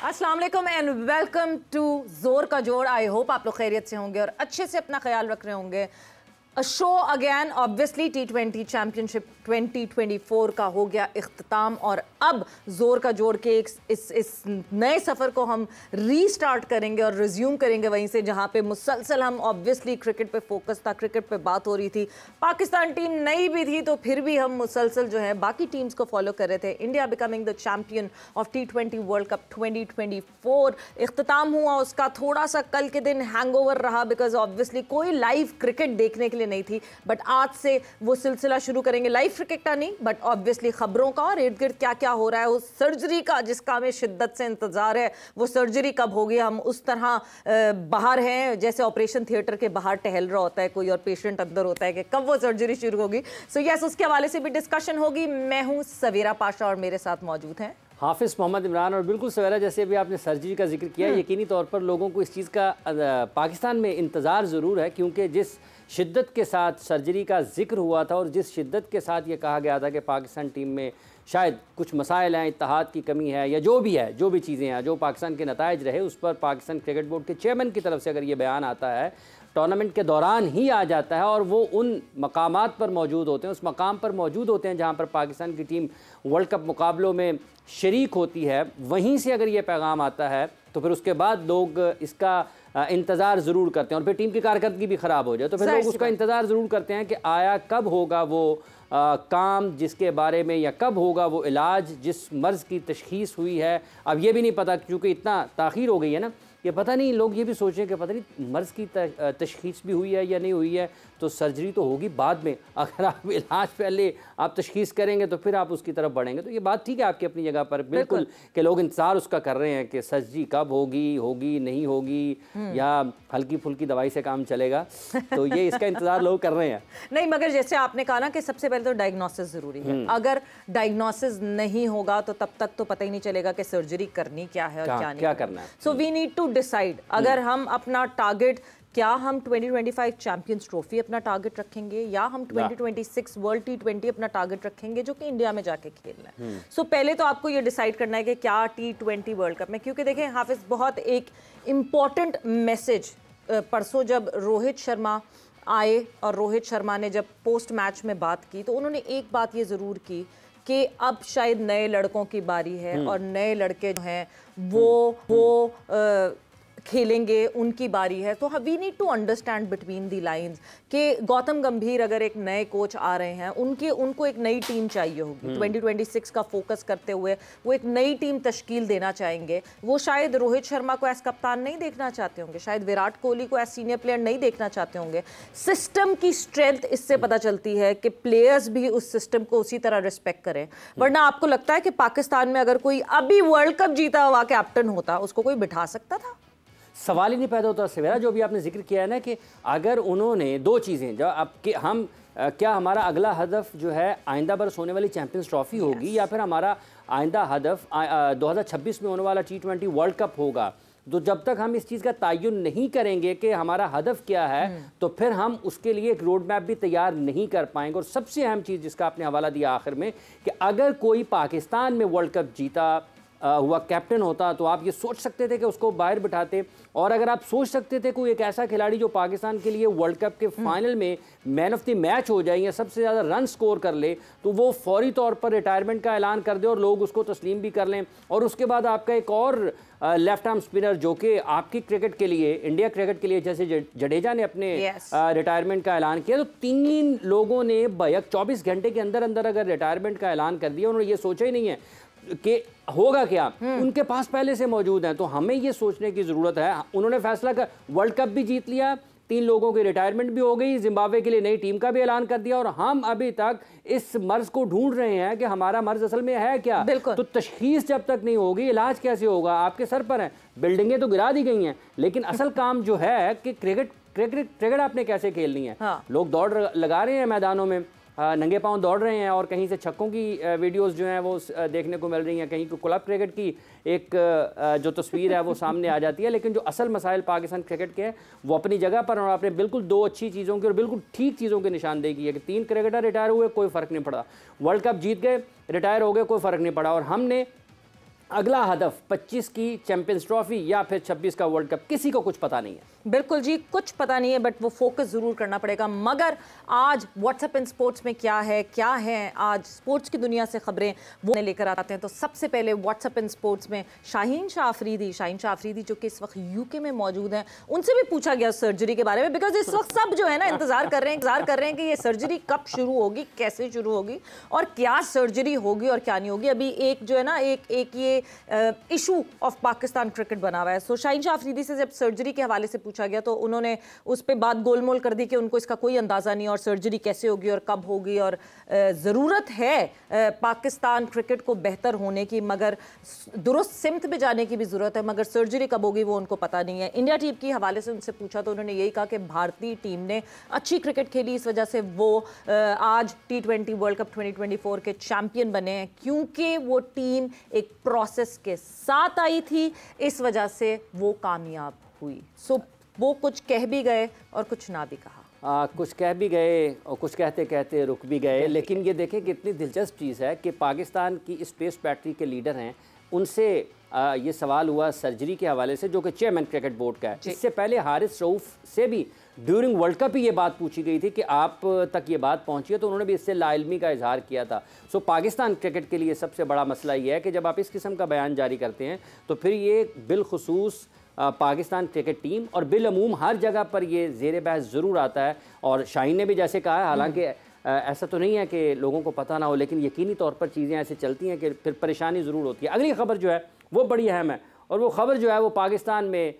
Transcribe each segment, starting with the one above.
अस्सलाम वालेकुम and welcome to Zor का जोड़। आई होप आप लोग खैरियत से होंगे और अच्छे से अपना ख्याल रख रहे होंगे। A show again obviously T20 championship 2024 का हो गया इख्तिताम और अब जोर का जोड़ के इस नए सफ़र को हम रीस्टार्ट करेंगे और रिज्यूम करेंगे वहीं से जहां पे मुसलसल हम ऑब्वियसली क्रिकेट पे फोकस था, क्रिकेट पे बात हो रही थी। पाकिस्तान टीम नई भी थी तो फिर भी हम मुसलसल जो है बाकी टीम्स को फॉलो कर रहे थे। India becoming the champion of T20 world cup 2024 इख्तिताम हुआ उसका। थोड़ा सा कल के दिन हैंगओवर रहा बिकॉज ऑब्वियसली कोई लाइव क्रिकेट देखने के लिए नहीं थी, बट आज से वो सिलसिला शुरू करेंगे। लाइव क्रिकेट का नहीं बट ऑब्वियसली खबरों का और इर्द गिर्द क्या क्या हो रहा है, उस सर्जरी का जिसका हमें शिद्दत से इंतजार है, वो सर्जरी कब होगी। हम उस तरह बाहर हैं जैसे ऑपरेशन थिएटर के बाहर टहल रहा होता है कोई और पेशेंट अंदर होता है कि कब वो सर्जरी शुरू होगी। सो यस, उसके हवाले से भी डिस्कशन होगी। मैं हूं सवेरा पाशा और मेरे साथ मौजूद हैं हाफिज़ मोहम्मद इमरान। और बिल्कुल सवेरा, जैसे अभी आपने सर्जरी का जिक्र किया, यकीनी तौर पर लोगों को इस चीज़ का पाकिस्तान में इंतज़ार ज़रूर है, क्योंकि जिस शिद्दत के साथ सर्जरी का जिक्र हुआ था और जिस शिद्दत के साथ ये कहा गया था कि पाकिस्तान टीम में शायद कुछ मसाइल हैं, इत्तेहाद की कमी है या जो भी है, जो भी चीज़ें हैं, जो पाकिस्तान के नताइज रहे, उस पर पाकिस्तान क्रिकेट बोर्ड के चेयरमैन की तरफ से अगर ये बयान आता है, टूर्नामेंट के दौरान ही आ जाता है और वो उन मकामात पर मौजूद होते हैं, उस मकाम पर मौजूद होते हैं जहाँ पर पाकिस्तान की टीम वर्ल्ड कप मुकाबलों में शरीक होती है, वहीं से अगर ये पैगाम आता है तो फिर उसके बाद लोग इसका इंतज़ार ज़रूर करते हैं। और फिर टीम की कारकर्दगी भी ख़राब हो जाए तो फिर लोग उसका इंतज़ार ज़रूर करते हैं कि आया कब होगा वो काम जिसके बारे में, या कब होगा वो इलाज जिस मर्ज़ की तशख़ीस हुई है। अब ये भी नहीं पता, क्योंकि इतना ताख़ीर हो गई है ना, ये पता नहीं, लोग ये भी सोच रहे हैं कि पता नहीं मर्ज़ की तशख़ीस भी हुई है या नहीं हुई है, तो सर्जरी तो होगी बाद में। अगर आप इलाज पहले आप तशख़ीस करेंगे तो फिर आप उसकी तरफ बढ़ेंगे। तो ये बात ठीक है आपकी अपनी जगह पर, बिल्कुल कि लोग इंतज़ार उसका कर रहे हैं कि सर्जरी कब होगी नहीं होगी, या हल्की फुल्की दवाई से काम चलेगा। तो ये इसका इंतज़ार लोग कर रहे हैं। नहीं, मगर जैसे आपने कहा ना कि सबसे पहले तो डायग्नोसिस ज़रूरी है। अगर डायग्नोसिस नहीं होगा तो तब तक तो पता ही नहीं चलेगा कि सर्जरी करनी क्या है और क्या करना है। So we need to decide अगर हम अपना टारगेट, क्या हम 2025 चैंपियंस ट्रॉफी अपना टारगेट रखेंगे या हम 2026 वर्ल्ड T20 अपना टारगेट रखेंगे जो कि इंडिया में जाके खेलना है। सो पहले तो आपको ये डिसाइड करना है कि क्या T20 वर्ल्ड कप में, क्योंकि देखें हाफिज, बहुत एक इम्पॉर्टेंट मैसेज परसों जब रोहित शर्मा आए और रोहित शर्मा ने जब पोस्ट मैच में बात की तो उन्होंने एक बात ये ज़रूर की कि अब शायद नए लड़कों की बारी है और नए लड़के जो हैं वो खेलेंगे, उनकी बारी है। तो we need to understand between the lines कि गौतम गंभीर अगर एक नए कोच आ रहे हैं, उनको एक नई टीम चाहिए होगी। 2026 का फोकस करते हुए वो एक नई टीम तश्कील देना चाहेंगे। वो शायद रोहित शर्मा को एज कप्तान नहीं देखना चाहते होंगे, शायद विराट कोहली को एज सीनियर प्लेयर नहीं देखना चाहते होंगे। सिस्टम की स्ट्रेंथ इससे पता चलती है कि प्लेयर्स भी उस सिस्टम को उसी तरह रिस्पेक्ट करें। वरना आपको लगता है कि पाकिस्तान में अगर कोई अभी वर्ल्ड कप जीता हुआ कैप्टन होता, उसको कोई बिठा सकता था? सवाल ही नहीं पैदा होता। सवेरा, जो भी आपने जिक्र किया है ना कि अगर उन्होंने दो चीज़ें, जो अब कि हम क्या हमारा अगला हदफ जो है आइंदा बरस होने वाली चैंपियंस ट्रॉफी होगी या फिर हमारा आइंदा हदफ 2026 में होने वाला T20 वर्ल्ड कप होगा। तो जब तक हम इस चीज़ का तयन नहीं करेंगे कि हमारा हदफ क्या है, तो फिर हम उसके लिए एक रोड मैप भी तैयार नहीं कर पाएंगे। और सबसे अहम चीज़ जिसका आपने हवाला दिया आखिर में, कि अगर कोई पाकिस्तान में वर्ल्ड कप जीता हुआ कैप्टन होता तो आप ये सोच सकते थे कि उसको बाहर बिठाते। और अगर आप सोच सकते थे कोई एक ऐसा खिलाड़ी जो पाकिस्तान के लिए वर्ल्ड कप के फाइनल में मैन ऑफ द मैच हो जाए या सबसे ज़्यादा रन स्कोर कर ले, तो वो फौरी तौर पर रिटायरमेंट का ऐलान कर दे और लोग उसको तस्लीम भी कर लें। और उसके बाद आपका एक और लेफ्ट आर्म स्पिनर जो कि आपकी क्रिकेट के लिए, इंडिया क्रिकेट के लिए, जैसे जडेजा ने अपने रिटायरमेंट का ऐलान किया, तो 3 लोगों ने बैक 24 घंटे के अंदर अंदर अगर रिटायरमेंट का ऐलान कर दिया, उन्होंने ये सोचा ही नहीं है कि होगा क्या, उनके पास पहले से मौजूद हैं। तो हमें ये सोचने की ज़रूरत है। उन्होंने फैसला कर वर्ल्ड कप भी जीत लिया, 3 लोगों की रिटायरमेंट भी हो गई, जिम्बाब्वे के लिए नई टीम का भी ऐलान कर दिया, और हम अभी तक इस मर्ज को ढूंढ रहे हैं कि हमारा मर्ज असल में है क्या। तो तशखीस जब तक नहीं होगी, इलाज कैसे होगा? आपके सर पर है, बिल्डिंगें तो गिरा दी गई हैं, लेकिन असल काम जो है कि क्रिकेट आपने कैसे खेलनी है। लोग दौड़ लगा रहे हैं मैदानों में, नंगे पांव दौड़ रहे हैं, और कहीं से छक्कों की वीडियोस जो हैं वो देखने को मिल रही हैं, कहीं क्लब क्रिकेट की एक जो तस्वीर है वो सामने आ जाती है। लेकिन जो असल मसाइल पाकिस्तान क्रिकेट के हैं वो अपनी जगह पर, और आपने बिल्कुल 2 अच्छी चीज़ों की और बिल्कुल ठीक चीज़ों की निशानदेही की है कि 3 क्रिकेटर रिटायर हुए, कोई फ़र्क नहीं पड़ा। वर्ल्ड कप जीत गए, रिटायर हो गए, कोई फ़र्क नहीं पड़ा। और हमने अगला हदफ 25 की चैंपियंस ट्रॉफी या फिर 26 का वर्ल्ड कप, किसी को कुछ पता नहीं है। बिल्कुल जी, कुछ पता नहीं है, बट वो फोकस ज़रूर करना पड़ेगा। मगर आज व्हाट्सएप इन स्पोर्ट्स में क्या है आज स्पोर्ट्स की दुनिया से खबरें वो लेकर आते हैं। तो सबसे पहले व्हाट्सएप इन स्पोर्ट्स में शाहीन शाह अफरीदी जो कि इस वक्त यूके में मौजूद हैं, उनसे भी पूछा गया सर्जरी के बारे में, बिकॉज इस वक्त सब जो है ना इंतजार कर रहे हैं कि ये सर्जरी कब शुरू होगी, कैसे शुरू होगी और क्या सर्जरी होगी और क्या नहीं होगी। अभी एक जो है ना एक ये इशू ऑफ पाकिस्तान क्रिकेट बना हुआ है। सो शाहीन शाह अफरीदी से जब सर्जरी के हवाले से पूछा गया तो उन्होंने उस पर बात गोलमोल कर दी कि उनको इसका कोई अंदाज़ा नहीं और सर्जरी कैसे होगी और कब होगी और ज़रूरत है पाकिस्तान क्रिकेट को बेहतर होने की, मगर दुरुस्त सिमत में जाने की भी ज़रूरत है, मगर सर्जरी कब होगी वो उनको पता नहीं है। इंडिया टीम के हवाले से उनसे पूछा तो उन्होंने यही कहा कि भारतीय टीम ने अच्छी क्रिकेट खेली, इस वजह से वो आज T20 वर्ल्ड कप 2024 के चैंपियन बने हैं, क्योंकि वो टीम एक प्रोसेस के साथ आई थी, इस वजह से वो कामयाब हुई। सो वो कुछ कह भी गए और कुछ ना भी कहा। कुछ कह भी गए और कुछ कहते कहते रुक भी गए। लेकिन ये देखें कि इतनी दिलचस्प चीज़ है कि पाकिस्तान की स्पेस बैटरी के लीडर हैं, उनसे ये सवाल हुआ सर्जरी के हवाले से, जो कि चेयरमैन क्रिकेट बोर्ड का है। इससे पहले हारिस रऊफ से भी ड्यूरिंग वर्ल्ड कप ही ये बात पूछी गई थी कि आप तक ये बात पहुंची है, तो उन्होंने भी इससे लाइल्मी का इजहार किया था। सो पाकिस्तान क्रिकेट के लिए सबसे बड़ा मसला ये है कि जब आप इस किस्म का बयान जारी करते हैं तो फिर ये बिलखुसूस पाकिस्तान क्रिकेट टीम और बिलअमूम हर जगह पर ये ज़ेर बहस ज़रूर आता है। और शाहीन ने भी जैसे कहा है, हालांकि ऐसा तो नहीं है कि लोगों को पता ना हो, लेकिन यकीनी तौर पर चीज़ें ऐसे चलती हैं कि फिर परेशानी ज़रूर होती है। अगली खबर जो है वो बड़ी अहम है और वो खबर जो है वो पाकिस्तान में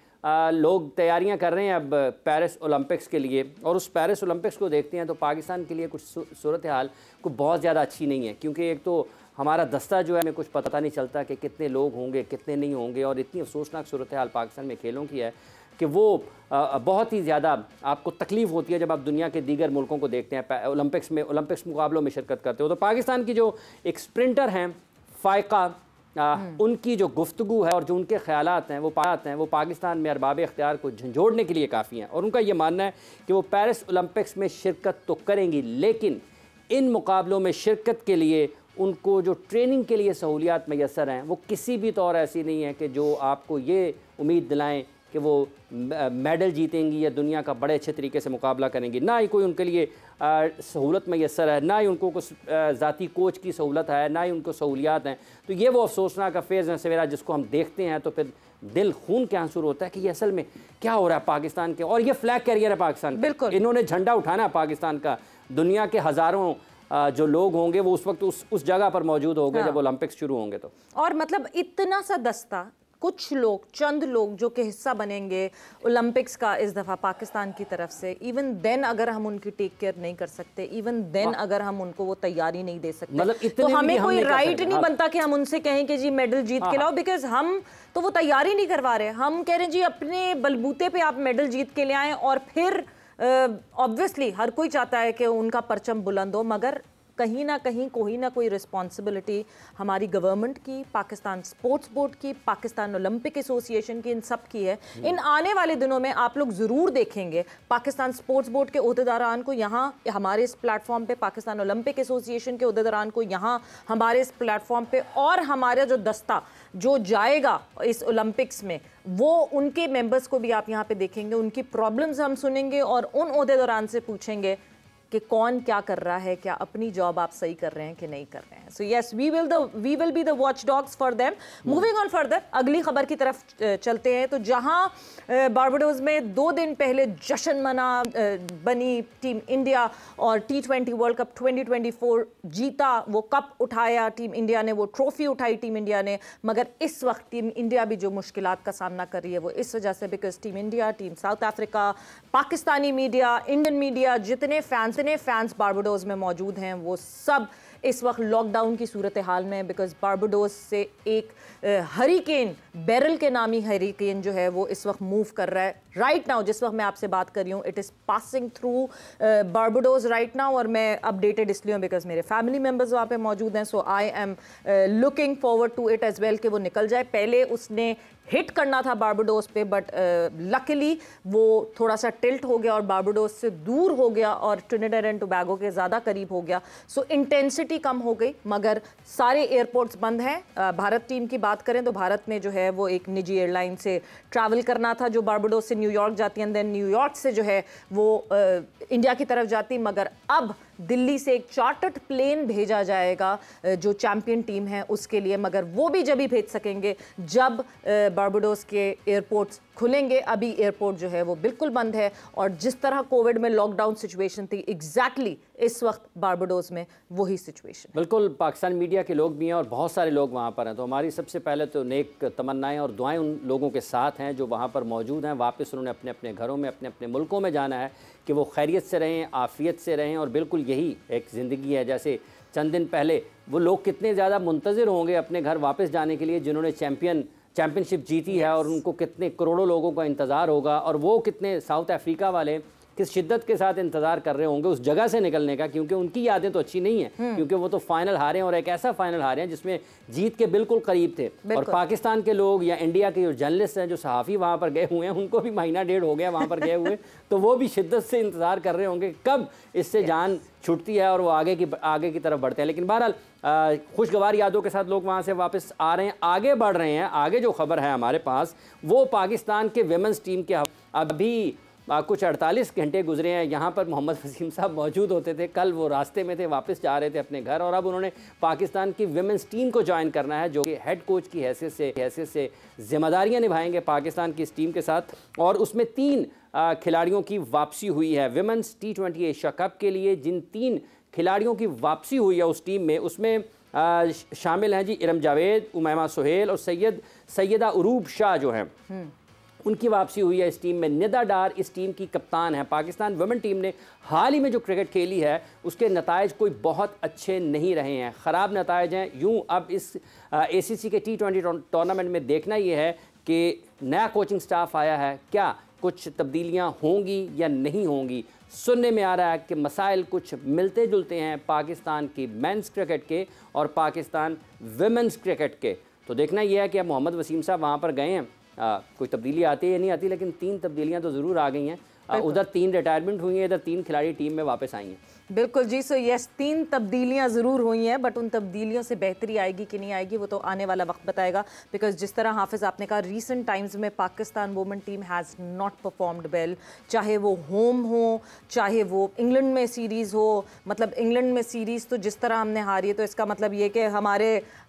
लोग तैयारियां कर रहे हैं अब पेरिस ओलंपिक्स के लिए, और उस पेरिस ओलंपिक्स को देखते हैं तो पाकिस्तान के लिए कुछ सूरत हाल को बहुत ज़्यादा अच्छी नहीं है, क्योंकि एक तो हमारा दस्ता जो है हमें कुछ पता नहीं चलता कि कितने लोग होंगे कितने नहीं होंगे, और इतनी अफसोसनाक सूरत हाल पाकिस्तान में खेलों की है कि वो बहुत ही ज़्यादा आपको तकलीफ़ होती है जब आप दुनिया के दीगर मुल्कों को देखते हैं ओलंपिक्स मुकाबलों में शिरकत करते हो। तो पाकिस्तान की जो एक स्प्रिंटर हैं फ़ायका, उनकी जो गुफ्तगू है और जो उनके ख़यालात हैं वो पाकिस्तान में अरबाब इख्तियार को झंझोड़ने के लिए काफ़ी हैं। और उनका ये मानना है कि वो पेरिस ओलंपिक्स में शिरकत तो करेंगी, लेकिन इन मुकाबलों में शिरकत के लिए उनको जो ट्रेनिंग के लिए सहूलियात मैसर हैं वो किसी भी तौर ऐसी नहीं है कि जो आपको ये उम्मीद दिलाएं कि वो मेडल जीतेंगी या दुनिया का बड़े अच्छे तरीके से मुकाबला करेंगी। ना ही कोई उनके लिए सहूलत मैसर है, ना ही उनको कुछ ज़ाती कोच की सहूलत है, ना ही उनको सहूलियात हैं। तो ये वो अफसोसनाक फेज़ है सवेरा जिसको हम देखते हैं तो फिर दिल खून के आंसू होता है कि ये असल में क्या हो रहा है पाकिस्तान के। और ये फ्लैग कैरियर है पाकिस्तान, बिल्कुल इन्होंने झंडा उठाना है पाकिस्तान का। दुनिया के हज़ारों जो लोग होंगे वो उस वक्त उस जगह पर मौजूद होंगे जब ओलंपिक्स शुरू होंगे। तो और मतलब इतना सा दस्ता, कुछ लोग, चंद लोग जो कि हिस्सा बनेंगे ओलंपिक्स का इस दफ़ा पाकिस्तान की तरफ से, इवन देन अगर हम उनकी टेक केयर नहीं कर सकते, इवन देन अगर हम उनको वो तैयारी नहीं दे सकते, मतलब तो हमें कोई राइट नहीं बनता कि हम उनसे कहें कि जी मेडल जीत के लाओ, बिकॉज हम तो वो तैयारी नहीं करवा रहे। हम कह रहे हैं जी अपने बलबूते पे आप मेडल जीत के ले आएँ, और फिर ऑब्वियसली हर कोई चाहता है कि उनका परचम बुलंद हो, मगर कहीं ना कहीं कोई ना कोई रिस्पॉन्सिबिलिटी हमारी गवर्नमेंट की, पाकिस्तान स्पोर्ट्स बोर्ड की, पाकिस्तान ओलंपिक एसोसिएशन की, इन सब की है। इन आने वाले दिनों में आप लोग ज़रूर देखेंगे पाकिस्तान स्पोर्ट्स बोर्ड के ओहदेदारान को यहाँ हमारे इस प्लेटफॉर्म पे, पाकिस्तान ओलंपिक एसोसिएशन के ओहदेदारान को यहाँ हमारे इस प्लेटफॉर्म पे, और हमारा जो दस्ता जो जाएगा इस ओलंपिक्स में वो उनके मेंबर्स को भी आप यहाँ पे देखेंगे, उनकी प्रॉब्लम्स हम सुनेंगे और उन ओहदेदारान से पूछेंगे कि कौन क्या कर रहा है, क्या अपनी जॉब आप सही कर रहे हैं कि नहीं कर रहे हैं। So yes, we will be the watchdogs for them. Moving on further, अगली खबर की तरफ चलते हैं। तो जहां बारबाडोस में 2 दिन पहले जश्न मना बनी टीम इंडिया और T20 वर्ल्ड कप 2024 जीता, वो कप उठाया टीम इंडिया ने, वो ट्रॉफी उठाई टीम इंडिया ने, मगर इस वक्त टीम इंडिया भी जो मुश्किलात का सामना कर रही है वो इस वजह से, because team India, team south Africa, Pakistani media, Indian media, जितने फैंस बारबाडोस में मौजूद हैं वो सब इस वक्त लॉकडाउन की सूरत हाल में, बिकॉज बारबाडोस से एक हरिकेन, बैरल के नामी हरिकेन जो है वो इस वक्त मूव कर रहा है राइट नाउ। जिस वक्त मैं आपसे बात कर रही हूँ, it is passing through Barbados right now, और मैं अपडेटेड इसलिए हूँ बिकॉज मेरे फैमिली मेम्बर्स वहाँ पे मौजूद हैं। So I am looking forward to it as well कि वो निकल जाए। पहले उसने हिट करना था बारबाडोस पे, बट लकीली वो थोड़ा सा टिल्ट हो गया और बारबाडोस से दूर हो गया और ट्रिनिडाड एंड टोबैगो के ज़्यादा करीब हो गया। सो इंटेंसिटी कैपेसिटी कम हो गई, मगर सारे एयरपोर्ट्स बंद हैं। भारत टीम की बात करें तो भारत में जो है वो एक निजी एयरलाइन से ट्रैवल करना था जो बारबाडोस से न्यूयॉर्क जाती है, एंड देन न्यूयॉर्क से जो है वो इंडिया की तरफ जाती, मगर अब दिल्ली से एक चार्टर्ड प्लेन भेजा जाएगा जो चैंपियन टीम है उसके लिए, मगर वो भी जब ही भेज सकेंगे जब बारबाडोस के एयरपोर्ट्स खुलेंगे। अभी एयरपोर्ट जो है वो बिल्कुल बंद है, और जिस तरह कोविड में लॉकडाउन सिचुएशन थी, एग्जैक्टली इस वक्त बारबाडोस में वही सिचुएशन। बिल्कुल, पाकिस्तान मीडिया के लोग भी हैं और बहुत सारे लोग वहाँ पर हैं, तो हमारी सबसे पहले तो नेक तमन्नाएं और दुआएं उन लोगों के साथ हैं जो वहाँ पर मौजूद हैं। वापस उन्होंने अपने अपने घरों में, अपने अपने मुल्कों में जाना है कि वो खैरियत से रहें, आफ़ियत से रहें, और बिल्कुल यही एक ज़िंदगी है। जैसे चंद दिन पहले वो लोग कितने ज़्यादा मुंतज़िर होंगे अपने घर वापस जाने के लिए जिन्होंने चैम्पियनशिप जीती है, और उनको कितने करोड़ों लोगों का इंतज़ार होगा, और वो कितने साउथ अफ्रीका वाले किस शिद्दत के साथ इंतज़ार कर रहे होंगे उस जगह से निकलने का, क्योंकि उनकी यादें तो अच्छी नहीं हैं, क्योंकि वो तो फाइनल हारे हैं, और एक ऐसा फाइनल हारे हैं जिसमें जीत के बिल्कुल करीब थे। और पाकिस्तान के लोग या इंडिया के जो जर्नलिस्ट हैं, जो सहाफ़ी वहाँ पर गए हुए हैं, उनको भी महीना डेढ़ हो गया वहाँ पर गए हुए, तो वो भी शिद्दत से इंतज़ार कर रहे होंगे कब इससे जान छूटती है और वो आगे की तरफ बढ़ते हैं। लेकिन बहरहाल खुशगवार यादों के साथ लोग वहाँ से वापस आ रहे हैं, आगे बढ़ रहे हैं। आगे जो खबर है हमारे पास वो पाकिस्तान के विमेंस टीम के अभी कुछ 48 घंटे गुजरे हैं। यहाँ पर मोहम्मद वसीम साहब मौजूद होते थे, कल वो रास्ते में थे, वापस जा रहे थे अपने घर, और अब उन्होंने पाकिस्तान की विमेंस टीम को ज्वाइन करना है, जो कि हेड कोच की हैसियत से जिम्मेदारियाँ निभाएंगे पाकिस्तान की इस टीम के साथ। और उसमें 3 खिलाड़ियों की वापसी हुई है विमेंस T20 एशिया कप के लिए। जिन 3 खिलाड़ियों की वापसी हुई है उस टीम में, उसमें शामिल हैं जी इरम जावेद, उमैमा सुहेल और सैयदा उरूब शाह जो हैं, उनकी वापसी हुई है इस टीम में। निदा डार इस टीम की कप्तान है। पाकिस्तान वुमेन टीम ने हाल ही में जो क्रिकेट खेली है उसके नतायज कोई बहुत अच्छे नहीं रहे हैं, ख़राब नतायज हैं। यूँ अब इस ACC के T20 टूर्नामेंट में देखना ये है कि नया कोचिंग स्टाफ आया है, क्या कुछ तब्दीलियाँ होंगी या नहीं होंगी। सुनने में आ रहा है कि मसाइल कुछ मिलते जुलते हैं पाकिस्तान की मेंस क्रिकेट के और पाकिस्तान विमेंस क्रिकेट के। तो देखना यह है कि अब मोहम्मद वसीम साहब वहाँ पर गए हैं, कोई तब्दीली आती है या नहीं आती, लेकिन 3 तब्दीलियाँ तो ज़रूर आ गई हैं। उधर 3 रिटायरमेंट हुई हैं, इधर 3 खिलाड़ी टीम में वापस आई हैं। बिल्कुल जी। सो यस, 3 तब्दीलियां ज़रूर हुई हैं, बट उन तब्दीलियों से बेहतरी आएगी कि नहीं आएगी वो तो आने वाला वक्त बताएगा। बिकॉज जिस तरह हाफिज़ आपने कहा, रीसेंट टाइम्स में Pakistan women team has not performed well, चाहे वो होम हो चाहे वो इंग्लैंड में सीरीज़ हो। मतलब इंग्लैंड में सीरीज़ तो जिस तरह हमने हारी है, तो इसका मतलब ये कि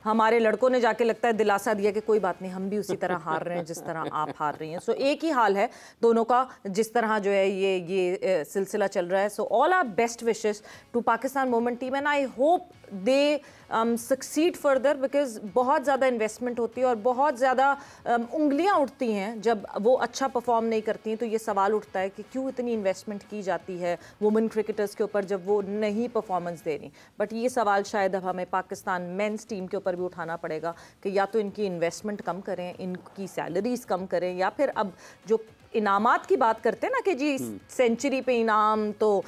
हमारे लड़कों ने जाके लगता है दिलासा दिया कि कोई बात नहीं, हम भी उसी तरह हार रहे हैं जिस तरह आप हार रही हैं। सो एक ही हाल है दोनों का, जिस तरह जो है ये सिलसिला चल रहा है। So all are best wishes to Pakistan women team, and I hope they succeed further, because बहुत ज़्यादा इन्वेस्टमेंट होती है और बहुत ज़्यादा उंगलियां उठती हैं जब वो अच्छा परफॉर्म नहीं करती हैं। तो ये सवाल उठता है कि क्यों इतनी इन्वेस्टमेंट की जाती है वुमेन क्रिकेटर्स के ऊपर जब वो नहीं परफॉर्मेंस दे रही। बट ये सवाल शायद अब हमें पाकिस्तान मेंस टीम के ऊपर भी उठाना पड़ेगा कि या तो इनकी इन्वेस्टमेंट कम करें, इनकी सैलरीज कम करें, या फिर अब जो इनामात की बात करते हैं ना कि जी सेंचुरी पे इनाम, तो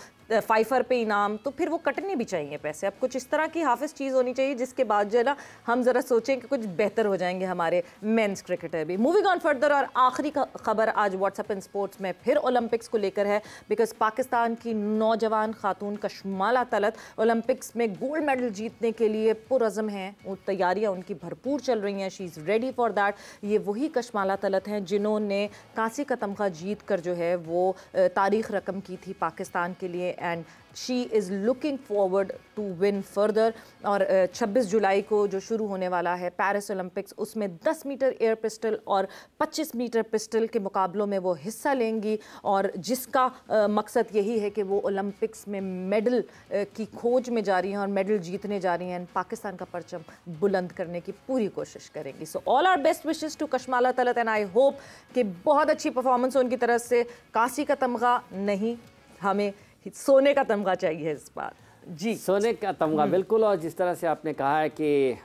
5 पे इनाम, तो फिर वो कटने भी चाहिए पैसे। अब कुछ इस तरह की हाफिज़ चीज़ होनी चाहिए जिसके बाद जो है ना हम ज़रा सोचें कि कुछ बेहतर हो जाएंगे हमारे मेंस क्रिकेटर भी। मूविंग ऑन फर्दर, और आखिरी खबर आज व्हाट्सएप एंड स्पोर्ट्स में फिर ओलंपिक्स को लेकर है, बिकॉज पाकिस्तान की नौजवान खातून कशमाला तलत ओलंपिक्स में गोल्ड मेडल जीतने के लिए पुरज़म हैं। वो तैयारियाँ उनकी भरपूर चल रही हैं, she is ready for that. ये वही कशमाला तलत हैं जिन्होंने कांसे का तमगा जीत कर जो है वो तारीख रकम की थी पाकिस्तान के लिए, and she is looking forward to win further। और 26 जुलाई को जो शुरू होने वाला है पेरिस ओलंपिक्स, उसमें 10 मीटर एयर पिस्टल और 25 मीटर पिस्टल के मुकाबलों में वो हिस्सा लेंगी, और जिसका मकसद यही है कि वो ओलंपिक्स में मेडल की खोज में जा रही हैं और मेडल जीतने जा रही हैं, पाकिस्तान का परचम बुलंद करने की पूरी कोशिश करेंगी। So all are best wishes to Kashmala Talat, and I hope कि बहुत अच्छी परफॉर्मेंस हो उनकी तरफ से। कांसी का तमगा नहीं, हमें सोने का तमगा चाहिए इस बार जी, सोने का तमगा बिल्कुल। और जिस तरह से आपने कहा है कि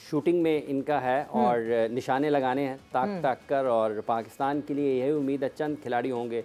शूटिंग में इनका है और निशाने लगाने हैं ताक कर, और पाकिस्तान के लिए यही उम्मीद है चंद खिलाड़ी होंगे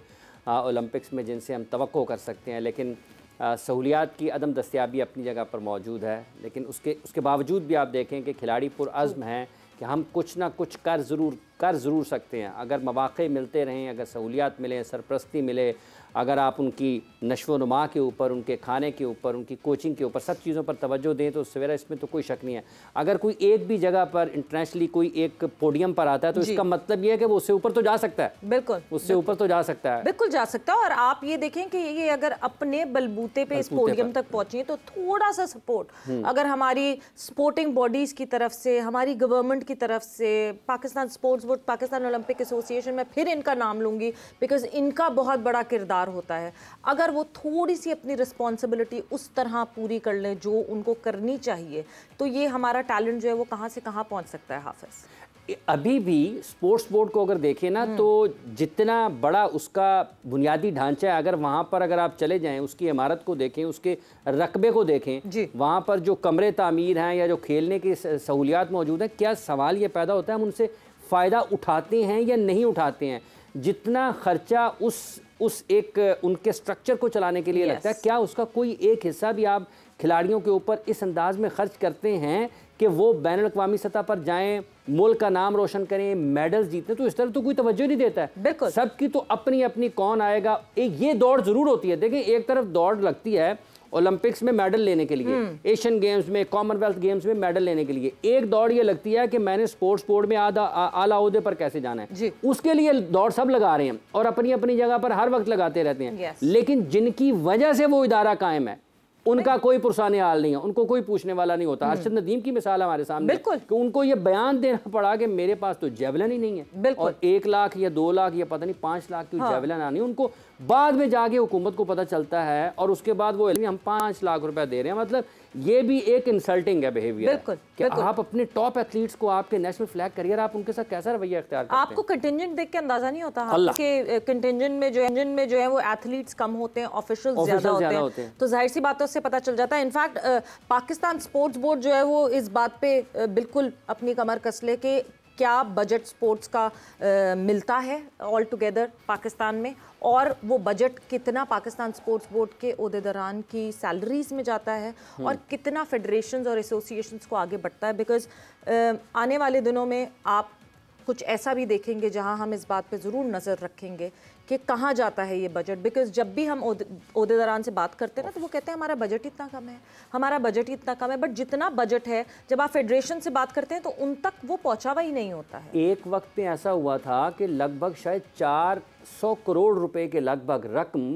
ओलंपिक्स में जिनसे हम तवक्को कर सकते हैं, लेकिन सहूलियात की अदम दस्तयाबी अपनी जगह पर मौजूद है। लेकिन उसके बावजूद भी आप देखें कि खिलाड़ी पुरअज़्म हैं कि हम कुछ ना कुछ कर ज़रूर सकते हैं। अगर मौक़े मिलते रहें, अगर सहूलियात मिले, सरपरस्ती मिले, अगर आप उनकी नशो नुमा के ऊपर, उनके खाने के ऊपर, उनकी कोचिंग के ऊपर, सब चीज़ों पर तवज्जो दें तो सवेरा इसमें तो कोई शक नहीं है। अगर कोई एक भी जगह पर इंटरनेशनली कोई एक पोडियम पर आता है तो इसका मतलब ये है कि वो उससे ऊपर तो जा सकता है। बिल्कुल, उससे ऊपर तो जा सकता है, बिल्कुल जा सकता है। और आप ये देखें कि ये अगर अपने बलबूते पे इस पोडियम तक पहुंचे तो थोड़ा सा सपोर्ट अगर हमारी स्पोर्टिंग बॉडीज की तरफ से, हमारी गवर्नमेंट की तरफ से, Pakistan sports board, Pakistan Olympic association, में फिर इनका नाम लूंगी बिकॉज इनका बहुत बड़ा किरदार होता है, अगर वो थोड़ी सी अपनी रिस्पॉन्सिबिलिटी उस तरह पूरी कर लें जो उनको करनी चाहिए तो ये हमारा टैलेंट जो है वो कहाँ से कहाँ पहुँच सकता है। हाफिज, अभी भी स्पोर्ट्स बोर्ड को अगर देखें ना तो जितना बड़ा उसका बुनियादी ढांचा है, अगर वहाँ पर अगर आप चले जाएं, उसकी इमारत को देखें, उसके रकबे को देखें, वहाँ पर जो कमरे तामीर हैं या जो खेलने की सहूलियात मौजूद हैं, क्या सवाल ये पैदा होता है हम उनसे फ़ायदा उठाते हैं या नहीं उठाते हैं। जितना खर्चा उस एक उनके स्ट्रक्चर को चलाने के लिए लगता है, क्या उसका कोई एक हिस्सा भी आप खिलाड़ियों के ऊपर इस अंदाज में खर्च करते हैं कि वो बैन अल-अक़वामी सतह पर जाएं, मुल्क का नाम रोशन करें, मेडल्स जीतें? तो इस तरह तो कोई तवज्जो नहीं देता है। बिल्कुल, सबकी तो अपनी अपनी कौन आएगा, एक ये दौड़ ज़रूर होती है। देखिए, एक तरफ दौड़ लगती है ओलंपिक्स में मेडल लेने के लिए, एशियन गेम्स में, कॉमनवेल्थ गेम्स में मेडल लेने के लिए, एक दौड़ ये लगती है कि मैंने स्पोर्ट्स बोर्ड में आला ओहदे पर कैसे जाना है। उसके लिए दौड़ सब लगा रहे हैं और अपनी अपनी जगह पर हर वक्त लगाते रहते हैं, लेकिन जिनकी वजह से वो इदारा कायम है उनका कोई पुरसाने हाल नहीं है, उनको कोई पूछने वाला नहीं होता। अरशद नदीम की मिसाल हमारे सामने, बिल्कुल, कि उनको ये बयान देना पड़ा कि मेरे पास तो जेवलिन ही नहीं है, और 1 लाख या 2 लाख या पता नहीं 5 लाख की जेवलिन आनी, उनको बाद में जाके हुकूमत को पता चलता है और उसके बाद वो हम 5 लाख रुपए दे रहे हैं। मतलब ये भी एक इंसल्टिंग है बिहेवियर। बिल्कुल, कि आप अपने टॉप एथलीट्स को, आपके नेशनल फ्लैग करियर, आप उनके साथ कैसा रवैया इख्तियार करते हैं? आपको कंटिंजेंट देख के अंदाजा नहीं होता कि कंटिंजेंट में जो है वो एथलीट्स कम होते हैं, ऑफिशियल्स ज्यादा होते हैं, तो जाहिर सी बातों से पता चल जाता है। इनफैक्ट पाकिस्तान स्पोर्ट्स बोर्ड जो है वो इस बात पे बिल्कुल अपनी कमर कस ले कि क्या बजट स्पोर्ट्स का मिलता है ऑल टुगेदर पाकिस्तान में, और वो बजट कितना पाकिस्तान स्पोर्ट्स बोर्ड के ओहदेदारान की सैलरीज में जाता है और कितना फेडरेशंस और एसोसिएशंस को आगे बढ़ता है। बिकॉज आने वाले दिनों में आप कुछ ऐसा भी देखेंगे जहां हम इस बात पे ज़रूर नज़र रखेंगे कि कहाँ जाता है ये बजट। बिकॉज जब भी हम ओहदेदारान से बात करते हैं ना तो वो कहते हैं हमारा बजट इतना कम है, हमारा बजट इतना कम है, बट जितना बजट है जब आप फेडरेशन से बात करते हैं तो उन तक वो पहुँचावा ही नहीं होता है। एक वक्त में ऐसा हुआ था कि लगभग शायद 400 करोड़ रुपए के लगभग रकम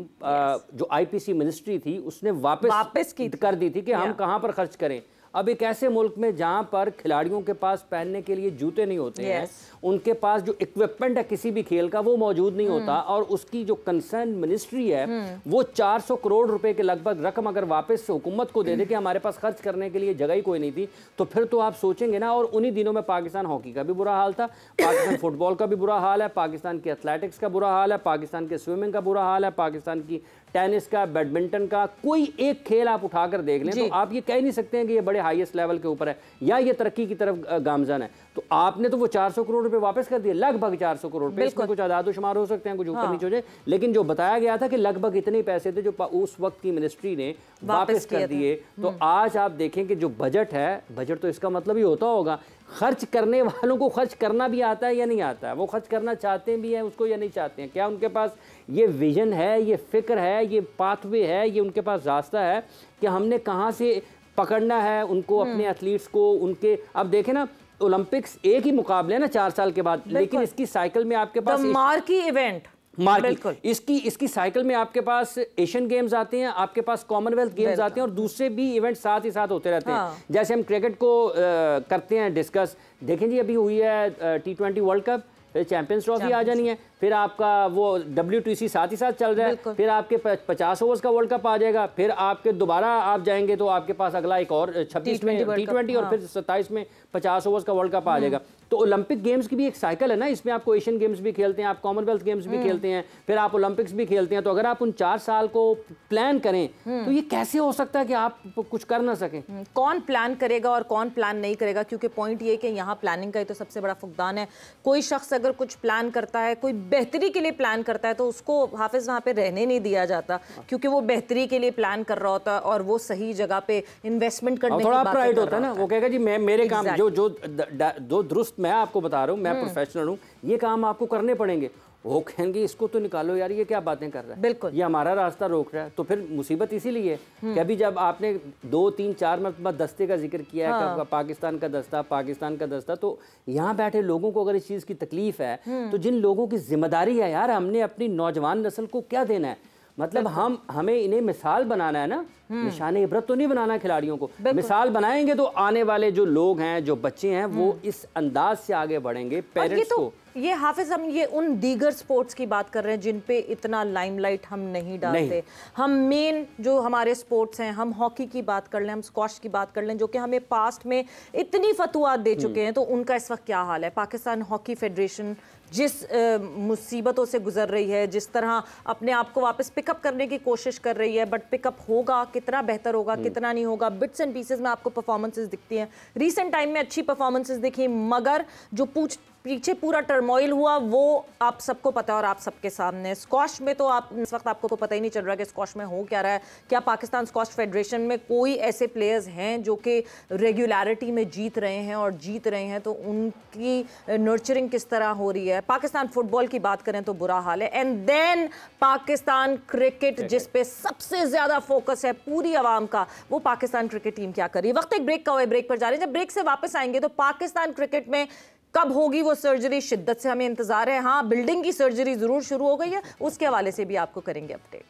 जो IPC मिनिस्ट्री थी उसने वापस कर दी थी कि हम कहाँ पर खर्च करें। अब एक ऐसे मुल्क में जहां पर खिलाड़ियों के पास पहनने के लिए जूते नहीं होते हैं, उनके पास जो इक्विपमेंट है किसी भी खेल का वो मौजूद नहीं होता, और उसकी जो कंसर्न मिनिस्ट्री है वो 400 करोड़ रुपए के लगभग रकम अगर वापस से हुकूमत को दे दे कि हमारे पास खर्च करने के लिए जगह ही कोई नहीं थी, तो फिर तो आप सोचेंगे ना। और उन्हीं दिनों में पाकिस्तान हॉकी का भी बुरा हाल था, पाकिस्तान फुटबॉल का भी बुरा हाल है, पाकिस्तान की एथलेटिक्स का बुरा हाल है, पाकिस्तान के स्विमिंग का बुरा हाल है, पाकिस्तान की टेनिस का, बैडमिंटन का, कोई एक खेल आप उठाकर देख लें तो आप ये कह नहीं सकते हैं कि ये बड़े हाईएस्ट लेवल के ऊपर है या ये तरक्की की तरफ गामजन है। तो आपने तो वो 400 करोड़ रुपए वापस कर दिए, लगभग 400 करोड़ रुपए। इसमें कुछ आदाद शुमार हो सकते हैं, कुछ ऊपर नीचे हो जाए, लेकिन जो बताया गया था कि लगभग इतने पैसे थे जो उस वक्त की मिनिस्ट्री ने वापस कर दिए। तो आज आप देखें कि जो बजट है, बजट तो इसका मतलब ही होता होगा खर्च करने वालों को खर्च करना भी आता है या नहीं आता है, वो खर्च करना चाहते भी हैं उसको या नहीं चाहते हैं, क्या उनके पास ये विजन है, ये फिक्र है, ये पाथवे है, ये उनके पास रास्ता है कि हमने कहाँ से पकड़ना है उनको, अपने एथलीट्स को उनके। अब देखें ना, ओलंपिक्स एक ही मुकाबले है ना 4 साल के बाद, लेकिन इसकी साइकिल में आपके पास मार्की इवेंट इसकी साइकिल में आपके पास एशियन गेम्स आते हैं, आपके पास कॉमनवेल्थ गेम्स आते हैं और दूसरे भी इवेंट साथ ही साथ होते रहते हैं। जैसे हम क्रिकेट को करते हैं डिस्कस, देखें जी अभी हुई है T20 world cup, champions trophy आ जानी है, फिर आपका वो WTC साथ ही साथ चल रहा है, फिर आपके 50 ओवर्स का वर्ल्ड कप आ जाएगा, फिर आपके दोबारा आप जाएंगे तो आपके पास अगला एक और 26 में T20 और फिर 27 में 50 ओवर्स का वर्ल्ड कप आ जाएगा। तो ओलंपिक गेम्स की भी एक साइकिल है ना, इसमें आपको एशियन गेम्स भी खेलते हैं, आप कॉमनवेल्थ गेम्स भी खेलते हैं, फिर आप ओलंपिक्स भी खेलते हैं। तो अगर आप उन 4 साल को प्लान करें तो ये कैसे हो सकता है कि आप कुछ कर ना सकें? कौन प्लान करेगा और कौन प्लान नहीं करेगा, क्योंकि पॉइंट ये कि यहाँ प्लानिंग का ही तो सबसे बड़ा फुकदान है। कोई शख्स अगर कुछ प्लान करता है, कोई बेहतरी के लिए प्लान करता है, तो उसको हाफिज वहाँ पे रहने नहीं दिया जाता, क्योंकि वो बेहतरी के लिए प्लान कर रहा होता है और वो सही जगह पे इन्वेस्टमेंट करने की बात कर रहा होता है ना। वो कहेगा जी मैं मेरे काम जो दुरुस्त, मैं आपको बता रहा हूँ, मैं प्रोफेशनल हूँ, ये काम आपको करने पड़ेंगे। वो कहेंगे इसको तो निकालो यार, ये क्या बातें कर रहा है, बिल्कुल ये हमारा रास्ता रोक रहा है। तो फिर मुसीबत इसीलिए कि अभी जब आपने 2, 3, 4 मरतबा दस्ते का जिक्र किया है, पाकिस्तान का दस्ता, तो यहाँ बैठे लोगों को अगर इस चीज़ की तकलीफ है तो जिन लोगों की जिम्मेदारी है यार, हमने अपनी नौजवान नस्ल को क्या देना है, मतलब हमें इन्हें मिसाल बनाना है ना, निशाने इबरत तो नहीं बनाना है खिलाड़ियों को। मिसाल बनाएंगे तो आने वाले जो लोग हैं, जो बच्चे हैं, वो इस अंदाज से आगे बढ़ेंगे। पेरेंट्स को ये हाफिज, हम ये उन दीगर स्पोर्ट्स की बात कर रहे हैं जिन पे इतना लाइमलाइट हम नहीं डालते। हम मेन जो हमारे स्पोर्ट्स हैं, हम हॉकी की बात कर लें, हम स्क्वॉश की बात कर लें, जो कि हमें पास्ट में इतनी फतवात दे चुके हैं, तो उनका इस वक्त क्या हाल है। पाकिस्तान हॉकी फेडरेशन जिस मुसीबतों से गुजर रही है, जिस तरह अपने आप को वापस पिकअप करने की कोशिश कर रही है, बट पिकअप होगा कितना, बेहतर होगा कितना नहीं होगा, बिट्स एंड पीसेस में आपको परफॉर्मेंसेस दिखती हैं। रीसेंट टाइम में अच्छी परफॉर्मेंसेस दिखी, मगर जो पीछे पूरा टर्मोइल हुआ वो आप सबको पता है और आप सबके सामने। स्क्वॉश में तो आप इस वक्त आपको पता ही नहीं चल रहा कि स्क्वॉश में हो क्या रहा है। क्या पाकिस्तान स्क्वॉश फेडरेशन में कोई ऐसे प्लेयर्स हैं जो कि रेगुलरिटी में जीत रहे हैं, और जीत रहे हैं तो उनकी नर्चरिंग किस तरह हो रही है। पाकिस्तान फुटबॉल की बात करें तो बुरा हाल है। एंड देन पाकिस्तान क्रिकेट, जिस पे सबसे ज्यादा फोकस है पूरी आवाम का, वो पाकिस्तान क्रिकेट टीम क्या कर रही है। वक्त एक ब्रेक का हुआ है, ब्रेक पर जा रहे हैं। जब ब्रेक से वापस आएंगे तो पाकिस्तान क्रिकेट में कब होगी वो सर्जरी, शिद्दत से हमें इंतजार है। हाँ, बिल्डिंग की सर्जरी जरूर शुरू हो गई है, उसके हवाले से भी आपको करेंगे update.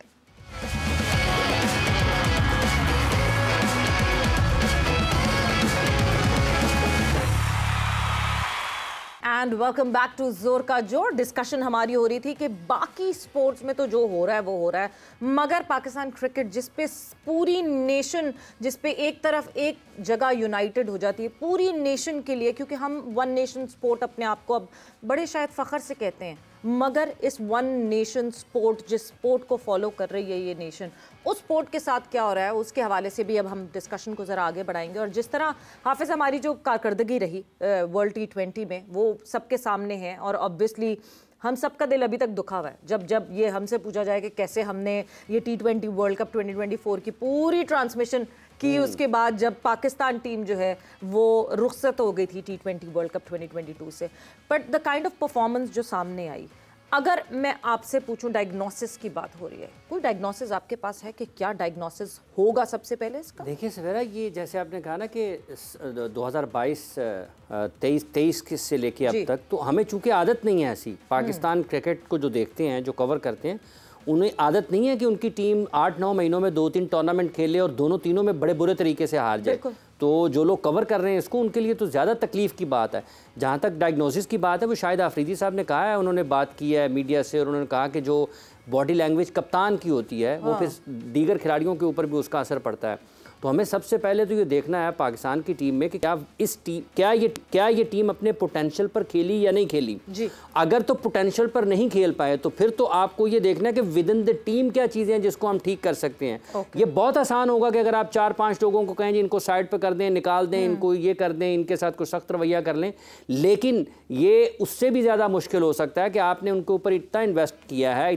And welcome back to Zor Ka जोर। डिस्कशन हमारी हो रही थी कि बाकी स्पोर्ट्स में तो जो हो रहा है वो हो रहा है, मगर पाकिस्तान क्रिकेट जिस पे पूरी नेशन, जिस पे एक तरफ एक जगह यूनाइटेड हो जाती है पूरी नेशन के लिए, क्योंकि हम वन नेशन स्पोर्ट अपने आप को अब बड़े शायद फ़ख्र से कहते हैं, मगर इस वन नेशन स्पोर्ट, जिस स्पोर्ट को फॉलो कर रही है ये नेशन, उस स्पोर्ट के साथ क्या हो रहा है उसके हवाले से भी अब हम डिस्कशन को ज़रा आगे बढ़ाएंगे। और जिस तरह हाफिज़ हमारी जो कारकर्दगी रही वर्ल्ड T20 में, वो सबके सामने है, और ऑब्वियसली हम सबका दिल अभी तक दुखा हुआ है जब ये हमसे पूछा जाए कि कैसे हमने ये T20 वर्ल्ड कप 2024 की पूरी ट्रांसमिशन की, उसके बाद जब पाकिस्तान टीम जो है वो रुखसत हो गई थी T20 वर्ल्ड कप 2022 से। But the kind of performance जो सामने आई, अगर मैं आपसे पूछूं, डायग्नोसिस की बात हो रही है, कोई डायग्नोसिस आपके पास है कि क्या डायग्नोसिस होगा सबसे पहले इसका? देखिए सवेरा, ये जैसे आपने कहा ना कि 2022-23 से लेके अब तक, तो हमें चूंकि आदत नहीं है ऐसी, पाकिस्तान क्रिकेट को जो देखते हैं, जो कवर करते हैं, उन्हें आदत नहीं है कि उनकी टीम 8-9 महीनों में 2-3 टूर्नामेंट खेले और दोनों तीनों में बड़े बुरे तरीके से हार जाए। तो जो लोग कवर कर रहे हैं इसको, उनके लिए तो ज़्यादा तकलीफ़ की बात है। जहाँ तक डायग्नोसिस की बात है, वो शाहिद आफरीदी साहब ने कहा है, उन्होंने बात की है मीडिया से, और उन्होंने कहा कि जो बॉडी लैंग्वेज कप्तान की होती है वो फिर दीगर खिलाड़ियों के ऊपर भी उसका असर पड़ता है। तो हमें सबसे पहले तो ये देखना है पाकिस्तान की टीम में कि क्या ये टीम अपने पोटेंशियल पर खेली या नहीं खेली जी। अगर तो पोटेंशियल पर नहीं खेल पाए तो फिर तो आपको ये देखना है कि विद इन द टीम क्या चीज़ें हैं जिसको हम ठीक कर सकते हैं। ये बहुत आसान होगा कि अगर आप 4-5 लोगों को कहें जी इनको साइड पर कर दें, निकाल दें, इनको ये कर दें, इनके साथ कुछ सख्त रवैया कर लें, लेकिन ये उससे भी ज़्यादा मुश्किल हो सकता है कि आपने उनके ऊपर इतना इन्वेस्ट किया है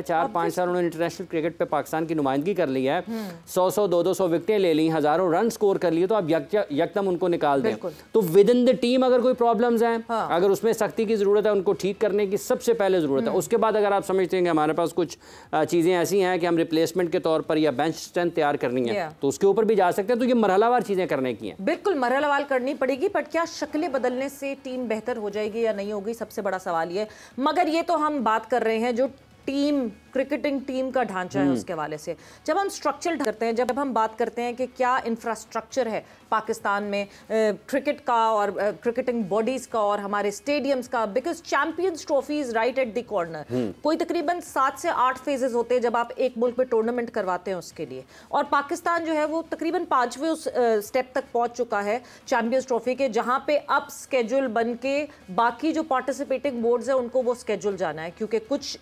4-5 साल उन्होंने इंटरनेशनल क्रिकेट पे पाकिस्तान की नुमाइंदगी कर ली है, 100-100, 200 विकेटें ले ली, हजारों रन स्कोर कर लिए, तो आप यकदम उनको निकाल दें। तो विद इन द टीम अगर कोई प्रॉब्लम्स हैं, अगर उसमें सख्ती की जरूरत है, उनको ठीक करने की सबसे पहले जरूरत है। उसके बाद अगर आप समझते हैं कि हमारे पास कुछ चीजें ऐसी हैं कि हम रिप्लेसमेंट के तौर पर या बेंच स्ट्रेंथ तैयार करनी है, तो उसके ऊपर भी जा सकते हैं। तो ये मरहलावार चीजें करने की हैं, बिल्कुल मरहलावार करनी पड़ेगी। बट क्या शक्लें बदलने से टीम बेहतर हो जाएगी या नहीं होगी, सबसे बड़ा सवाल ये। मगर ये तो हम बात कर रहे हैं जो टीम, क्रिकेटिंग टीम का ढांचा है उसके हवाले से। जब हम स्ट्रक्चर करते हैं, जब हम बात करते हैं कि क्या इंफ्रास्ट्रक्चर है पाकिस्तान में क्रिकेट का और क्रिकेटिंग बॉडीज का और हमारे स्टेडियम्स का, because champions trophy is right at the corner. कोई तकरीबन 7 से 8 फेजेस होते हैं जब आप एक मुल्क में टूर्नामेंट करवाते हैं उसके लिए, और पाकिस्तान जो है वो तकरीबन 5वें उस स्टेप तक पहुंच चुका है चैंपियंस ट्रॉफी के, जहां पे अब स्केड्यूल बन के बाकी जो पार्टिसिपेटिंग बोर्ड्स है उनको वो स्केड्यूल जाना है, क्योंकि कुछ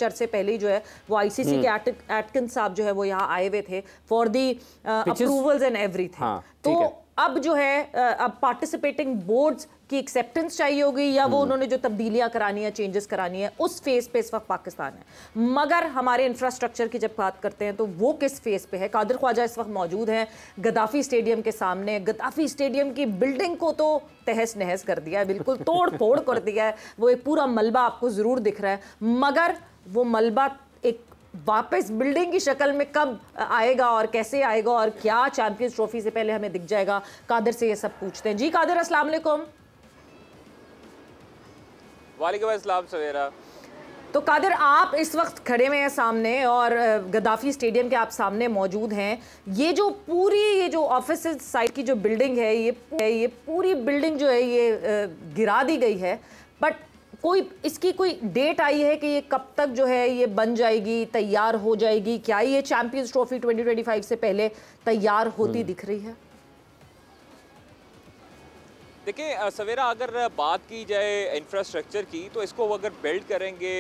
अरसे पहले जो है वो आईसीसी के एटकिंस साहब जो है वो यहाँ आए हुए थे for the approvals and everything. तो अब जो है अब पार्टिसिपेटिंग बोर्ड्स की एक्सेप्टेंस चाहिए होगी, या वो उन्होंने जो तब्दीलियां करानी है, चेंजेस करानी है, उस फेज पे इस वक्त पाकिस्तान है। मगर हमारे इंफ्रास्ट्रक्चर की जब बात करते हैं तो वो किस फेज पे है? कादिर ख्वाजा इस वक्त मौजूद हैं गद्दाफी स्टेडियम के सामने। गद्दाफी स्टेडियम की बिल्डिंग को तो तहस नहस कर दिया है, बिल्कुल तोड़ फोड़ कर दिया है। वो एक पूरा मलबा आपको जरूर दिख रहा है, मगर वो मलबा एक वापस बिल्डिंग की शक्ल में कब आएगा और कैसे आएगा और क्या चैंपियंस ट्रॉफी से पहले हमें दिख जाएगा? कादिर से ये सब पूछते हैं। जी कादिर, अस्सलाम वालेकुम। वालेकुम अस्सलाम सवेरा। तो कादिर, आप इस वक्त खड़े हुए हैं सामने और गद्दाफी स्टेडियम के आप सामने मौजूद हैं। ये जो ऑफिस साइड की जो बिल्डिंग है, ये पूरी बिल्डिंग जो है ये गिरा दी गई है, बट इसकी कोई डेट आई है कि ये कब तक जो है ये बन जाएगी, तैयार हो जाएगी? क्या ये चैंपियंस ट्रॉफी 2025 से पहले तैयार होती दिख रही है? देखिए सवेरा, अगर बात की जाए इंफ्रास्ट्रक्चर की, तो इसको अगर बिल्ड करेंगे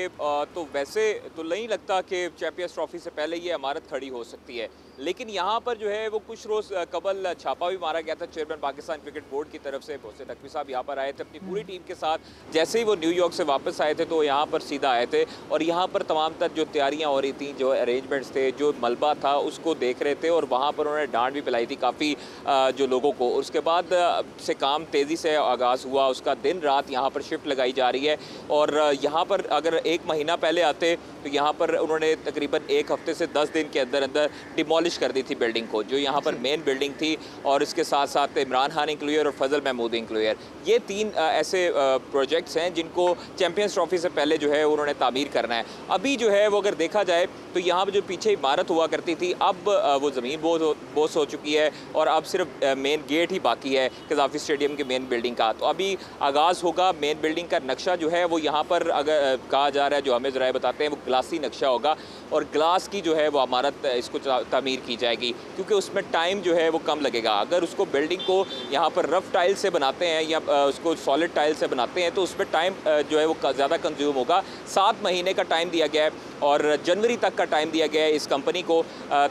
तो वैसे तो नहीं लगता कि चैंपियंस ट्रॉफी से पहले ये इमारत खड़ी हो सकती है। लेकिन यहाँ पर जो है वो कुछ रोज़ कबल छापा भी मारा गया था चेयरमैन पाकिस्तान क्रिकेट बोर्ड की तरफ से। मोहसिन नकवी साहब यहाँ पर आए थे अपनी पूरी टीम के साथ। जैसे ही वो न्यूयॉर्क से वापस आए थे तो यहाँ पर सीधा आए थे और यहाँ पर तमाम तर जो तैयारियाँ हो रही थी, जो अरेंजमेंट्स थे, जो मलबा था, उसको देख रहे थे और वहाँ पर उन्होंने डांट भी पिलाई थी काफ़ी जो लोगों को। उसके बाद से काम तेज़ी से आगाज़ हुआ, उसका दिन रात यहाँ पर शिफ्ट लगाई जा रही है। और यहाँ पर अगर 1 महीना पहले आते तो यहाँ पर उन्होंने तकरीबन 1 हफ्ते से 10 दिन के अंदर अंदर डिमोलिश कर दी थी बिल्डिंग को, जो यहाँ पर मेन बिल्डिंग थी। और इसके साथ साथ इमरान खान इंक्लूयर और फजल महमूद इंक्लूयर, ये 3 ऐसे प्रोजेक्ट्स हैं जिनको चैंपियंस ट्रॉफी से पहले जो है उन्होंने तामीर करना है। अभी जो है वो अगर देखा जाए तो यहाँ पर जो पीछे इमारत हुआ करती थी, अब वो ज़मीन बोस हो चुकी है और अब सिर्फ मेन गेट ही बाकी है गद्दाफी स्टेडियम के मेन बिल्डिंग का। तो अभी आगाज़ होगा। मेन बिल्डिंग का नक्शा जो है वो यहाँ पर अगर कहा जा रहा है, जो हमें ज़राए बताते हैं, वो ग्लासी नक्शा होगा और ग्लास की जो है वो इमारत इसको तामीर की जाएगी, क्योंकि उसमें टाइम जो है वो कम लगेगा। अगर उसको बिल्डिंग को यहाँ पर रफ टाइल से बनाते हैं या उसको सॉलिड टाइल से बनाते हैं तो उसमें टाइम जो है वो ज़्यादा कंज्यूम होगा। 7 महीने का टाइम दिया गया है और जनवरी तक का टाइम दिया गया है इस कंपनी को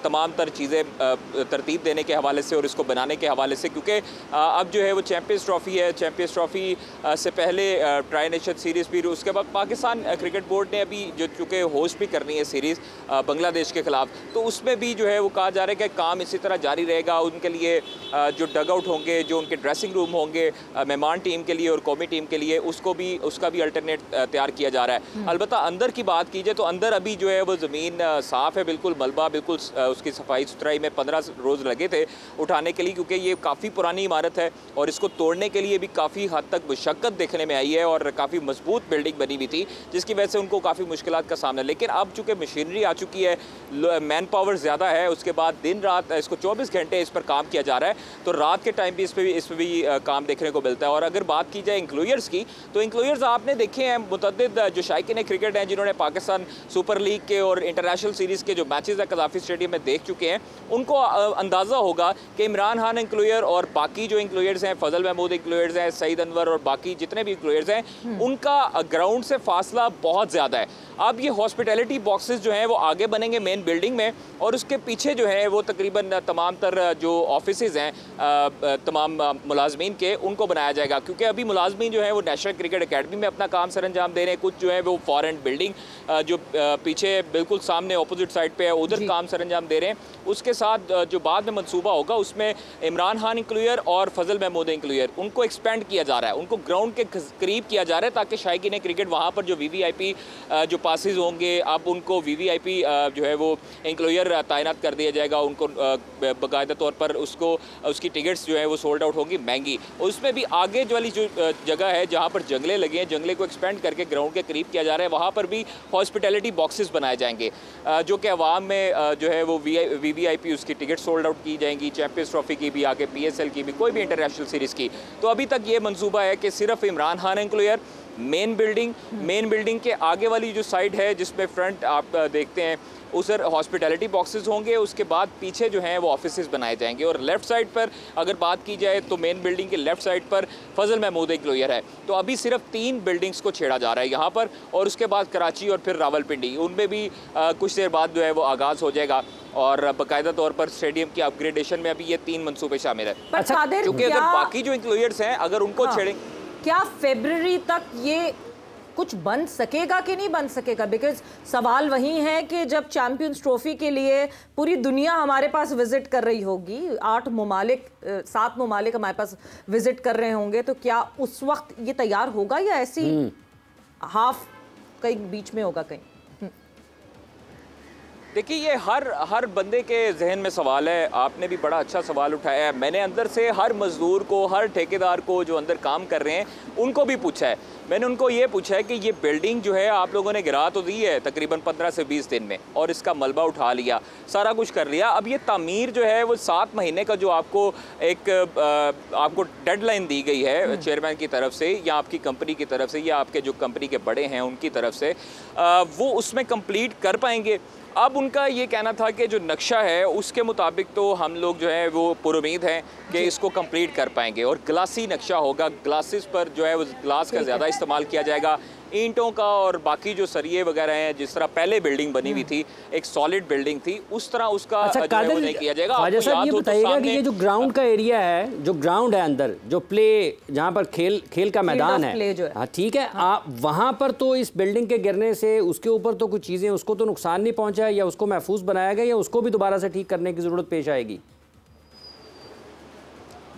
तमाम तर चीज़ें तरतीब देने के हवाले से और इसको बनाने के हवाले से, क्योंकि अब जो है वो चैंपियंस ट्रॉफी है। चैंपियंस ट्रॉफी से पहले ट्राई नेशन सीरीज़ भी, उसके बाद पाकिस्तान क्रिकेट बोर्ड ने अभी जो चूँकि होस्ट भी करनी है सीरीज़ बांग्लादेश के ख़िलाफ़, तो उसमें भी जो है वो कहा जा रहा है कि काम इसी तरह जारी रहेगा। उनके लिए जो डग आउट होंगे, जो उनके ड्रेसिंग रूम होंगे मेहमान टीम के लिए और कौमी टीम के लिए, उसका भी अल्टरनेट तैयार किया जा रहा है। अलबत्ता अंदर की बात की जाए तो अंदर अभी जो है वो ज़मीन साफ़ है, बिल्कुल मलबा, बिल्कुल उसकी सफाई सुथराई में 15 रोज़ लगे थे उठाने के लिए, क्योंकि ये काफ़ी पुरानी इमारत है और इसको तोड़ने के लिए भी काफ़ी हद तक मुशक्क़त देखने में आई है और काफ़ी मजबूत बिल्डिंग बनी हुई थी, जिसकी वजह से उनको काफ़ी मुश्किलात का सामना। लेकिन अब चूँकि मशीनरी आ चुकी है, मैन पावर ज़्यादा है, उसके बाद दिन रात इसको 24 घंटे इस पर काम किया जा रहा है, तो रात के टाइम भी इस पर भी काम देखने को मिलता है। और अगर बात की जाए इंक्लूयर्स की, तो इंक्लूयर्स आपने देखे हैं मुतअद्दिद जो शायकीन क्रिकेट हैं जिन्होंने पाकिस्तान सुपर लीग के और इंटरनेशनल सीरीज़ के जो मैचेस है गद्दाफी स्टेडियम में देख चुके हैं, उनको अंदाज़ा होगा कि इमरान खान इंक्लूयर और बाकी जो इंक्लूयर्स हैं, फजल महमूद इंक्लूयर्स हैं, सईद अनवर और बाकी जितने भी इंक्लूयर्स हैं, उनका ग्राउंड से फासला बहुत ज़्यादा है। अब ये हॉस्पिटैलिटी बॉक्सेस जो हैं वो आगे बनेंगे मेन बिल्डिंग में और उसके पीछे जो है वो तकरीबन तमाम तर जो ऑफिसेज़ हैं तमाम मुलाजमीन के, उनको बनाया जाएगा, क्योंकि अभी मुलाजमीन जो है वो नेशनल क्रिकेट अकेडमी में अपना काम सर अंजाम दे रहे हैं। कुछ जो है वो फॉरेन बिल्डिंग जो पीछे बिल्कुल सामने अपोजिट साइड पे है उधर काम सर अंजाम दे रहे हैं। उसके साथ जो बाद में मनसूबा होगा उसमें इमरान खान इंक्लूयर और फजल महमूद इंक्लूयर, उनको एक्सपेंड किया जा रहा है, उनको ग्राउंड के करीब किया जा रहा है, ताकि शायकीन क्रिकेट वहाँ पर जो VVIP जो पासेस होंगे, अब उनको VVIP जो है वो इंक्लूयर तैनात कर दिया जाएगा। उनको बाकायदा तौर पर उसकी टिकट्स जो है वो सोल्ड आउट होंगी महंगी। उसमें भी आगे वाली जो जगह है जहाँ पर जंगले लगे हैं, जंगले को एक्सपेंड करके ग्राउंड के करीब किया जा रहा है, वहाँ पर भी हॉस्पिटैलिटी बॉक्सेस बनाए जाएंगे, जो कि अवाम में जो है वो VVIP उसकी टिकट सोल्ड आउट की जाएंगी, चैंपियंस ट्रॉफी की भी, आगे PSL की भी, कोई भी इंटरनेशनल सीरीज़ की। तो अभी तक ये मंसूबा है कि सिर्फ इमरान खान इंक्लूयर मेन बिल्डिंग के आगे वाली जो साइड है जिसमें फ्रंट आप देखते हैं उधर हॉस्पिटैलिटी बॉक्सेस होंगे, उसके बाद पीछे जो हैं वो ऑफिसेज बनाए जाएंगे। और लेफ़्ट साइड पर अगर बात की जाए तो मेन बिल्डिंग के लेफ़्ट साइड पर फजल महमूद इंक्लूयर है। तो अभी सिर्फ 3 बिल्डिंग्स को छेड़ा जा रहा है यहाँ पर, और उसके बाद कराची और फिर रावलपिंडी, उनमें भी कुछ देर बाद जो है वो आगाज़ हो जाएगा और बाकायदा तौर पर स्टेडियम की अपग्रेडेशन में अभी ये 3 मंसूबे शामिल है। अच्छा, क्योंकि अगर बाकी जो इंक्लूयर्स हैं अगर उनको छेड़ें क्या फरवरी तक ये कुछ बन सकेगा कि नहीं बन सकेगा? बिकॉज सवाल वही है कि जब चैंपियंस ट्रॉफी के लिए पूरी दुनिया हमारे पास विजिट कर रही होगी, 7 ममालिक हमारे पास विजिट कर रहे होंगे, तो क्या उस वक्त ये तैयार होगा या ऐसी हाफ कहीं बीच में होगा कहीं? देखिए, ये हर बंदे के जहन में सवाल है। आपने भी बड़ा अच्छा सवाल उठाया है। मैंने अंदर से हर मजदूर को, हर ठेकेदार को जो अंदर काम कर रहे हैं, उनको भी पूछा है। मैंने उनको ये पूछा है कि ये बिल्डिंग जो है आप लोगों ने गिरा तो दी है तकरीबन 15 से 20 दिन में, और इसका मलबा उठा लिया, सारा कुछ कर लिया। अब ये तामीर जो है वो 7 महीने का जो आपको डेडलाइन दी गई है चेयरमैन की तरफ से या आपकी कंपनी की तरफ से या आपके जो कंपनी के बड़े हैं उनकी तरफ से, वो उसमें कंप्लीट कर पाएंगे। अब उनका ये कहना था कि जो नक्शा है उसके मुताबिक तो हम लोग जो है वो पुरुमीद हैं कि इसको कंप्लीट कर पाएंगे, और ग्लासी नक्शा होगा। ग्लासेस पर जो है वो ग्लास का ज़्यादा इस्तेमाल किया जाएगा, ईंटों का और बाकी जो सरिये वगैरह हैं, जिस तरह पहले बिल्डिंग बनी हुई थी, एक सॉलिड बिल्डिंग थी, उस तरह उसका जो नहीं किया जाएगा। ख्वाजा साहब, ये बताइएगा कि ये जो ग्राउंड का एरिया है, जो ग्राउंड है अंदर, जो प्ले, जहाँ पर खेल का मैदान है, हाँ ठीक है, आप वहाँ पर तो इस बिल्डिंग के गिरने से उसके ऊपर तो कुछ चीज़ें, उसको तो नुकसान नहीं पहुँचा है, या उसको महफूज बनाया गया, या उसको भी दोबारा से ठीक करने की ज़रूरत पेश आएगी?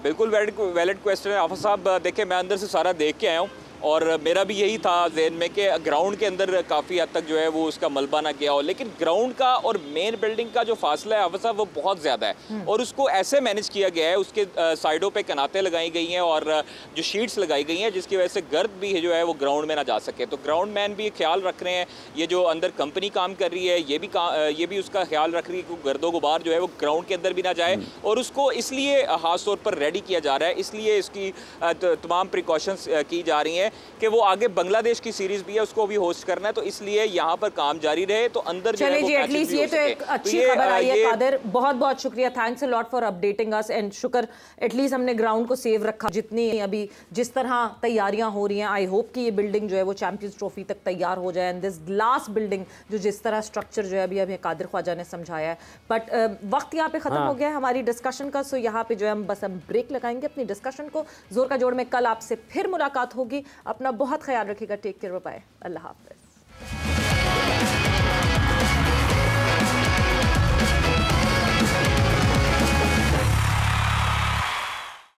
बिल्कुल वैलिड क्वेश्चन है आफा साहब। देखिए, मैं अंदर से सारा देख के आया हूँ, और मेरा भी यही था ज़हन में कि ग्राउंड के अंदर काफ़ी हद तक जो है वो उसका मलबा ना गया हो, लेकिन ग्राउंड का और मेन बिल्डिंग का जो फासला है आफा साहब वो बहुत ज़्यादा है, और उसको ऐसे मैनेज किया गया है, उसके साइडों पे कनातें लगाई गई हैं और जो शीट्स लगाई गई हैं, जिसकी वजह से गर्द भी जो है वो ग्राउंड में ना जा सके। तो ग्राउंड मैन भी ख्याल रख रहे हैं, ये जो अंदर कंपनी काम कर रही है ये भी उसका ख्याल रख रही है कि गर्दो गुबार जो है वो ग्राउंड के अंदर भी ना जाए, और उसको इसलिए खास तौर पर रेडी किया जा रहा है, इसलिए इसकी तमाम प्रिकॉशंस की जा रही हैं कि वो आगे बांग्लादेश की सीरीज भी है, उसको भी होस्ट करना है, तो इसलिए यहाँ पर काम जारी रहे, तो अंदर चलिए जी, एटलीस्ट ये तो एक अच्छी खबर आई है। कादिर, बहुत बहुत शुक्रिया, thanks a lot for updating us, and शुक्र एटलीस्ट हमने ग्राउंड को सेव रखा। जितनी अभी जिस तरह तैयारियां हो रही हैं, आई होप कि ये बिल्डिंग जो है वो चैंपियंस ट्रॉफी तक तैयार हो जाए, एंड दिस ग्लास बिल्डिंग जो जिस तरह स्ट्रक्चर जो है अभी हमें कादिर ख्वाजा ने समझाया है। बट वक्त यहाँ पे खत्म हो गया है हमारी डिस्कशन का, सो यहाँ पे जो है हम ब्रेक लगाएंगे अपनी डिस्कशन को। जोर का जोड़ में कल आपसे फिर मुलाकात होगी। अपना बहुत ख्याल रखिएगा। टेक केयर, बाय, अल्लाह हाफ़िज़।